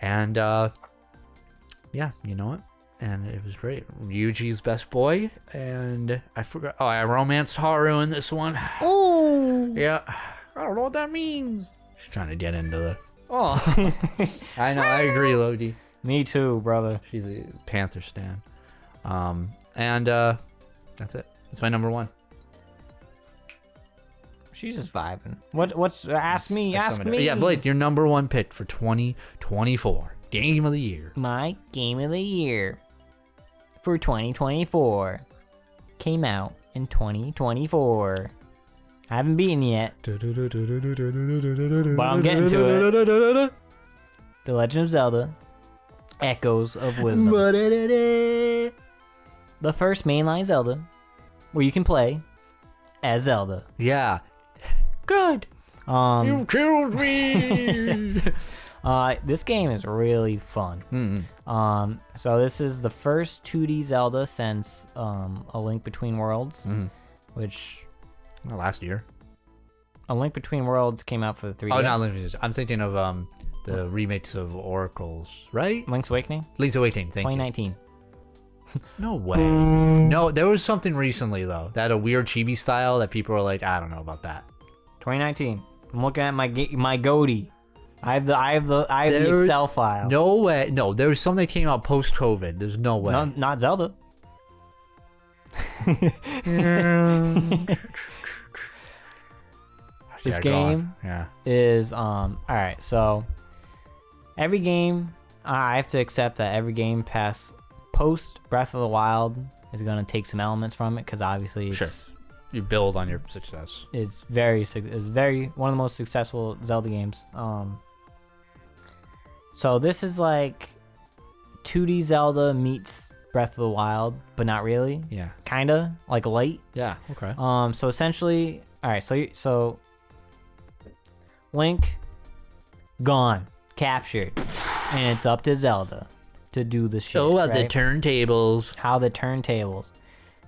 And yeah, you know what? And it was great. Ryuji's best boy, and I forgot. Oh, I romanced Haru in this one. Ooh. Yeah, I don't know what that means. She's trying to get into the. Oh, I know. I agree, Lodi. Me too, brother. She's a Panther stan. And that's it. It's my number one. She's just vibing. What's ask me? Yeah, Blake, your number one pick for 2024 game of the year. My game of the year for 2024 came out in 2024. I haven't beaten yet, but I'm getting to it. The Legend of Zelda: Echoes of Wisdom. The first mainline Zelda where you can play as Zelda. Yeah. Good. You've killed me. This game is really fun. So this is the first 2D Zelda since A Link Between Worlds, which Well, last year. A Link Between Worlds came out for the 3DS. Oh, not Link Between. I'm thinking of the remakes of Oracles, right? Link's Awakening, Link's Awakening. Thank you. 2019. No way. No, there was something recently though that had a weird chibi style that people were like, I don't know about that. 2019. I'm looking at my goatee. I have the Excel file. No way. No, there was something that came out post COVID. There's no way. No, not Zelda. This game is all right. So every game, I have to accept that every game post Breath of the Wild is gonna take some elements from it because obviously it's you build on your success. It's very one of the most successful Zelda games. So this is like 2D Zelda meets Breath of the Wild, but not really. Yeah. Kinda like light. Yeah. Okay. So essentially, all right. So Link gone, captured, and it's up to Zelda to do the shit. Oh, right? the turntables. How the turntables.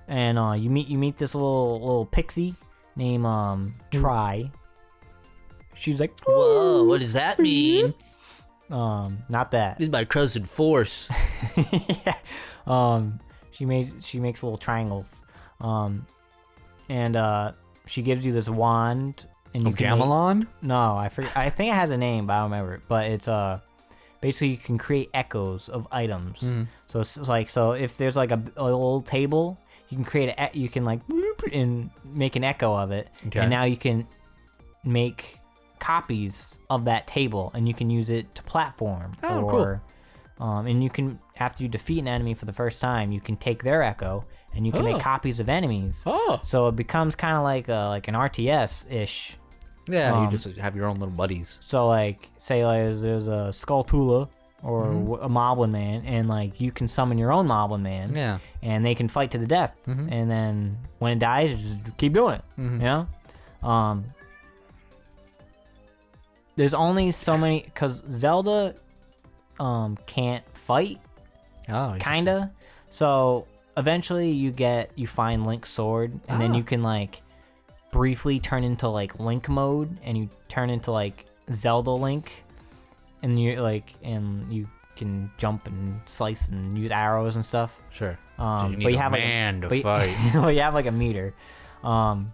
And you meet this little pixie named Try. She's like, whoa, what does that mean? Not that. This is my cousin Force. Yeah. She makes little triangles. And she gives you this wand. And you can Gamelon? No, I forget. I think it has a name, but I don't remember it. But it's basically you can create echoes of items. So it's like, so if there's like a little table, you can create you can like and make an echo of it, and now you can make copies of that table, and you can use it to platform. Cool. And you can, after you defeat an enemy for the first time, you can take their echo and you can make copies of enemies. So it becomes kind of like an RTS ish. Yeah, you just have your own little buddies. So like, say like there's a Skulltula or a Moblin Man, and like you can summon your own Moblin Man. Yeah. And they can fight to the death, and then when it dies, you just keep doing it. You know. There's only so many because Zelda can't fight. Oh, Kinda. So eventually you find Link's sword, and then you can like briefly turn into like Link mode, and you turn into like Zelda Link, and you can jump and slice and use arrows and stuff. Sure. So you need a man to fight. Well, you have like a meter. And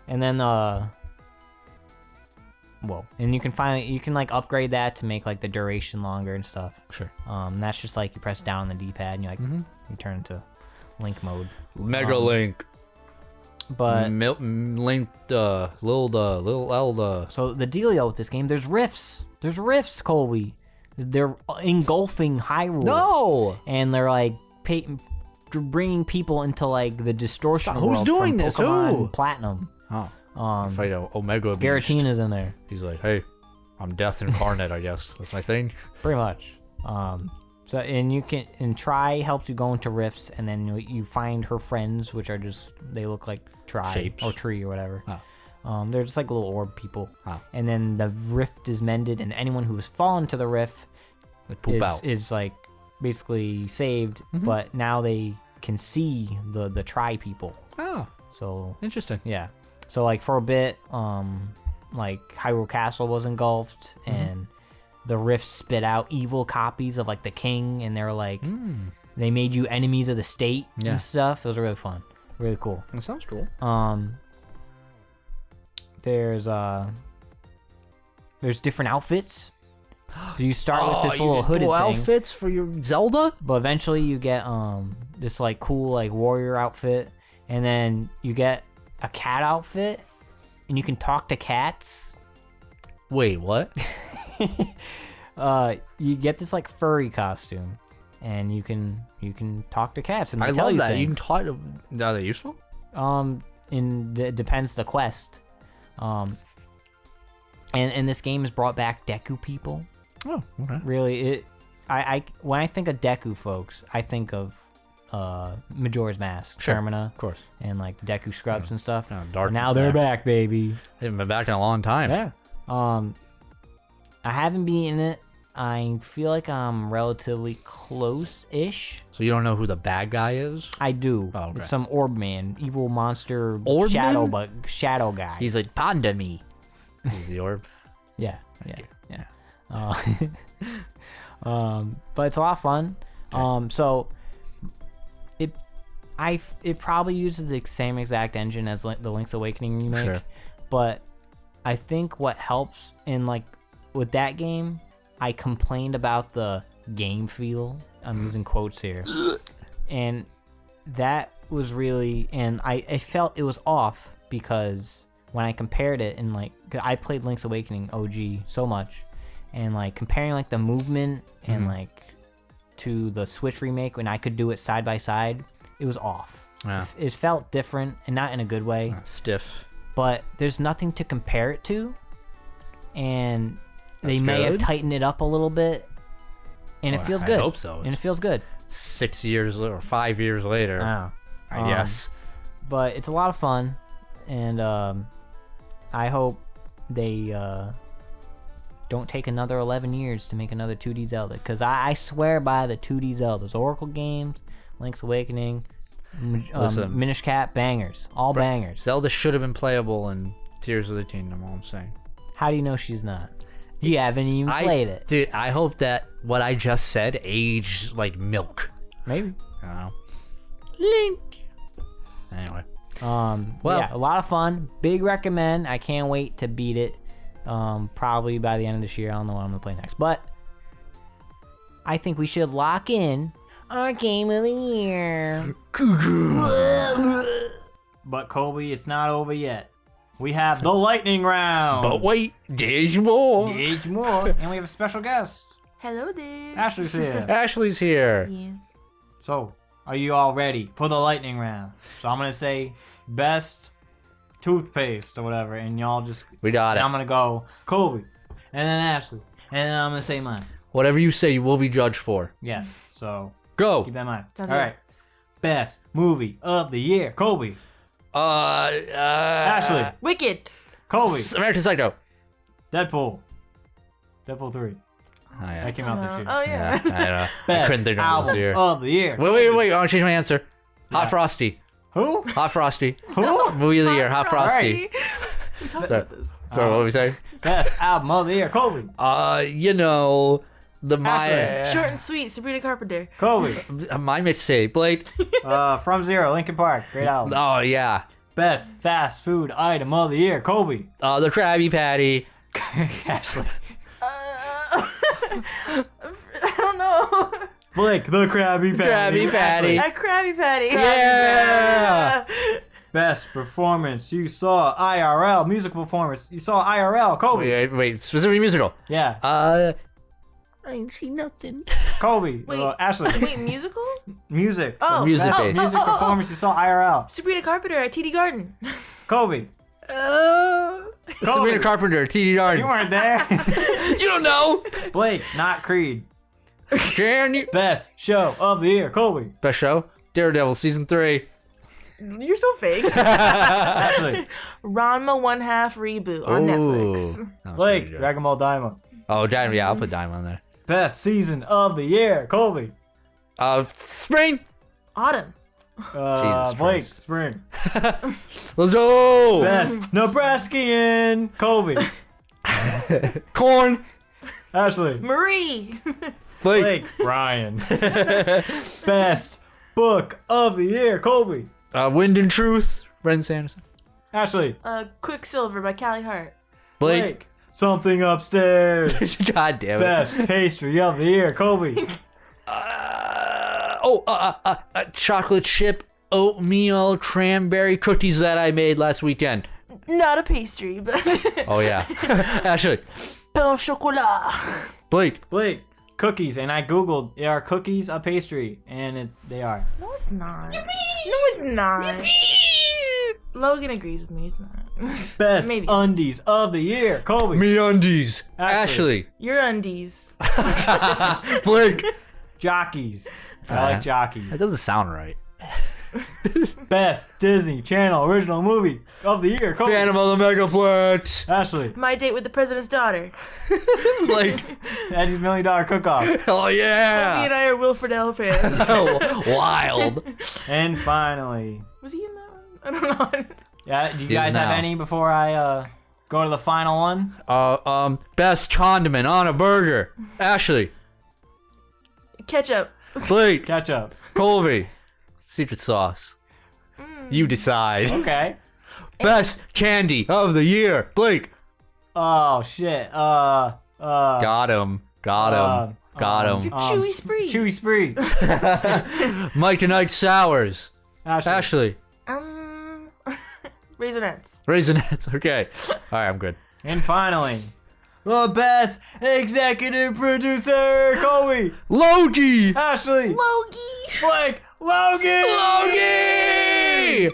then and you can like upgrade that to make like the duration longer and stuff. Sure. That's just like you press down on the D-pad and you like you turn into Link mode. Mega Link. But Link, little Elda. So the dealio with this game, there's rifts. There's rifts, Colby. They're engulfing Hyrule. No. And they're like bringing people into like the distortion world. Who's doing from this? Pokemon Who? Platinum. Oh. Fight Omega Beast. Garatina's in there. He's like, hey, I'm Death Incarnate, I guess. That's my thing. Pretty much. So and Tri helps you go into rifts, and then you find her friends, which are just they look like Tri Shapes. or tree or whatever. Oh. They're just like little orb people. Oh. And then the rift is mended, and anyone who has fallen to the rift is like basically saved. But now they can see the Tri people. Oh. So Interesting. yeah. So like for a bit, like Hyrule Castle was engulfed, and the rifts spit out evil copies of like the king, and they're like they made you enemies of the state and stuff. It was really fun, really cool. That sounds cool. There's different outfits. So you start with this little hooded thing. Outfits for your Zelda, but eventually you get this like cool like warrior outfit, and then you get a cat outfit, and you can talk to cats. Wait, what? You get this like furry costume, and you can talk to cats, and they I tell love you that. things. You can talk to. Are they useful? It depends the quest. And this game has brought back Deku people. Oh, okay. Really, I when I think of Deku folks, I think of Majora's Mask, Sure, Termina, of course, and like the Deku scrubs and stuff. Dark. And now they're back, baby. They haven't been back in a long time. Yeah. I haven't beaten it. I feel like I'm relatively close-ish. So you don't know who the bad guy is? I do. Oh, okay. It's some orb man, evil monster, Orb shadow guy. He's like Panda me. He's the orb. Yeah. But it's a lot of fun. Okay. So it probably uses the same exact engine as the Link's Awakening remake. Sure. But I think what helps in like with that game, I complained about the game feel. I'm using quotes here. And that was really, and I felt it was off because when I compared it and like, 'cause I played Link's Awakening OG so much, and like comparing like the movement and like to the Switch remake when I could do it side by side, it was off. Yeah. It felt different and not in a good way. Stiff. But there's nothing to compare it to, and they That's may have good. tightened it up a little bit, and it feels good. I hope so. And it feels good. 6 years or 5 years later, I guess. But it's a lot of fun, and I hope they don't take another 11 years to make another 2D Zelda, because I swear by the 2D Zeldas. Oracle games, Link's Awakening, Listen. Minish Cap, bangers. All bangers. Zelda should have been playable in Tears of the Kingdom, all I'm saying. How do you know she's not? You haven't even played it. Dude, I hope that what I just said aged like milk. Maybe. I don't know. Link. Anyway. Well, yeah, a lot of fun. Big recommend. I can't wait to beat it. Probably by the end of this year. I don't know what I'm gonna play next, but I think we should lock in our game of the year. But Colby, it's not over yet. We have the lightning round. But wait, there's more. There's more, and we have a special guest. Hello there. Ashley's here. Ashley's here. Yeah. So, are you all ready for the lightning round? So I'm gonna say best toothpaste or whatever, and y'all just. We got it. I'm gonna go Colby, and then Ashley, and then I'm gonna say mine. Whatever you say, you will be judged for. Yes. So Go. keep that in mind. Sounds All right. Best movie of the year, Colby. Ashley. Wicked. Colby. American Psycho. Deadpool. Deadpool 3. Oh, yeah. That came out this year. Oh yeah. I know. I Best couldn't think of it this album year. of the year. Wait. I want to change my answer. Yeah. Hot Frosty. Who? Hot Frosty. Who? Movie of the year. Hot Frosty. We talked Sorry. about this. So what were we saying? Best album of the year. Colby. You know, the Short and sweet. Sabrina Carpenter. Colby. my mixtape, Blake. From Zero. Linkin Park. Great album. Oh yeah. Best fast food item of the year. Colby. The Krabby Patty. Ashley. I don't know. Blake. The Krabby Patty. Krabby Patty. A Krabby Patty. Yeah. Best performance you saw IRL. Musical performance you saw IRL. Colby. Wait. Specific musical. Yeah. I ain't see nothing. Colby. Wait. Ashley. Wait, musical? Music. Oh, Music Best based. music performance you saw IRL. Sabrina Carpenter at TD Garden. Colby. Sabrina Carpenter, T.D. Darden. You weren't there. You don't know. Blake. Not Creed. Can you? Best show of the year. Colby. Best show? Daredevil season 3. You're so fake. Ashley. Ranma 1/2 reboot on Netflix. That was Blake. pretty good. Dragon Ball Daima. Oh, Dime. Yeah, I'll put Dime on there. Best season of the year. Colby. Spring. Autumn. Jesus Blake. Christ. Spring. Let's go. Best Nebraskian. Colby. Corn. Ashley. Marie. Blake. Brian. Best book of the year. Colby. Wind and Truth. Brendan Sanderson. Ashley. Quicksilver by Callie Hart. Blake. Something upstairs. God damn it. Best pastry of the year. Colby. Chocolate chip oatmeal cranberry cookies that I made last weekend. Not a pastry, but Oh yeah. Ashley. pain au chocolat. Blake. Blake. Cookies. And I googled, are cookies a pastry? And they are. No, it's not. No, it's not. Logan agrees with me. It's not. Best Maybe. undies of the year. Colby. Me undies. Ashley. Ashley. Your undies. Blake. Jockeys. I like jockeys. That doesn't sound right. Best Disney Channel original movie of the year. Colby. Phantom of the Megaplex. Ashley. My Date with the President's Daughter. Blake. Eddie's $1 Million Cook-Off. Oh Me yeah. and I are Will Friedle fans. Wild. And finally. Was he in that one? I don't know. Yeah, do you He is guys have now. any before I go to the final one? Best condiment on a burger. Ashley. Ketchup. Blake. Ketchup. Colby. Secret sauce. You decide. Okay. Best candy of the year. Blake. Oh shit. Got him. Got him. Chewy Spree. Chewy Spree. Mike and Ike Sours. Ashley. Ashley. Raisinets. Raisinets. Okay. All right, I'm good. And finally, the best executive producer, Colby. Logie. Ashley. Logie. Blake. Logan. Logie.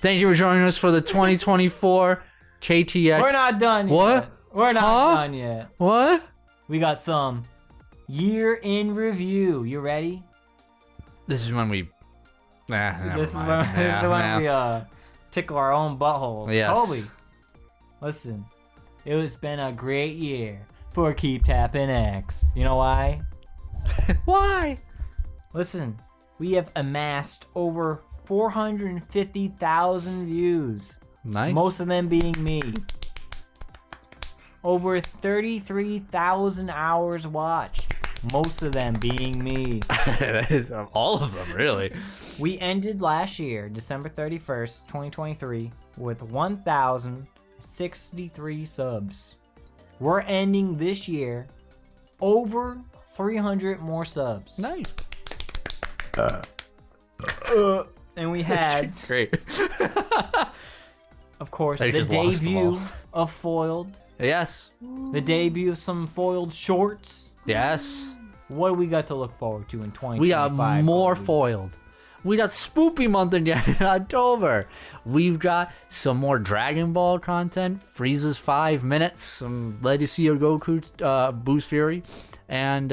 Thank you for joining us for the 2024 KTX. We're not done yet. What? We're not Huh? done yet. What? We got some year in review. You ready? This is when we. This is when we tickle our own buttholes. Yes. Colby, listen. It's been a great year for Keep Tappin' X. You know why? Why? Listen, we have amassed over 450,000 views. Nice. Most of them being me. Over 33,000 hours watched. Most of them being me. That is all of them, really. We ended last year, December 31st, 2023, with 1,063 subs. We're ending this year over 300 more subs. Nice. And we had, Great. of course, I the just lost them debut all. of Foiled. Yes. The debut of some Foiled shorts. Yes. What do we got to look forward to in 2025? We got more Colby? foiled. We got Spoopy Month again in October. We've got some more Dragon Ball content, Frieza's 5 minutes, some Legacy of Goku Boost Fury, and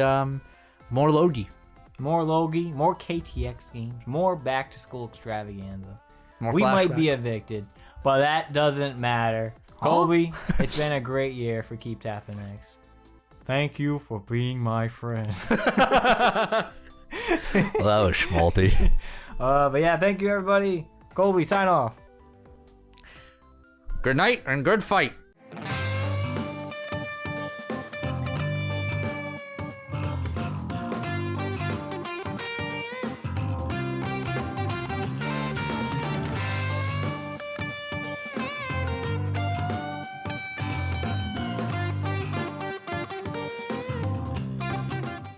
more Logie. More Logie, more KTX games, more back to school extravaganza. More we might flashback. be evicted, but that doesn't matter. Colby, it's been a great year for Keep Tapping X. Thank you for being my friend. Well, that was schmaltzy. But yeah, thank you everybody. Colby, sign off. Good night and good fight.